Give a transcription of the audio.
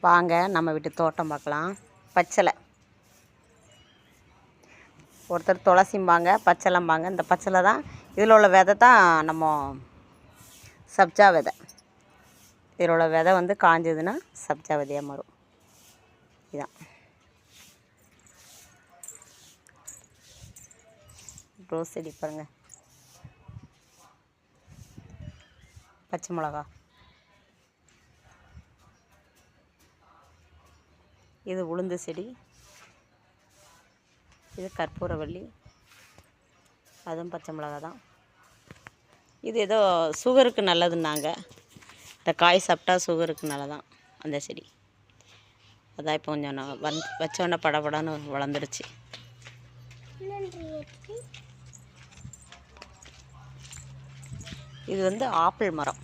வாங்க நம்ம வீட்டு தோட்டம் பார்க்கலாம். பச்சலை, ஒருத்தர் துளசிம்பாங்க, பச்சைலம்பாங்க. இந்த பச்சலை தான், இதில் உள்ள விதை தான் நம்ம சப்ஜா விதை. இதில் உள்ள விதை வந்து காஞ்சதுன்னா சப்ஜா விதையாக மாறும். இதுதான் ரோஸ் செடி பாருங்கள். பச்சை மிளகா, இது உளுந்து செடி, இது கற்பூரவள்ளி, அதுவும் பச்சை மிளகா தான். இது ஏதோ சுகருக்கு நல்லதுன்னாங்க. இந்த காய் சாப்பிட்டா சுகருக்கு நல்லதான் அந்த செடி. அதான் இப்போ கொஞ்சம் நான் வச்சோன்னே படபடன்னு வளர்ந்துருச்சு. இது வந்து ஆப்பிள் மரம்.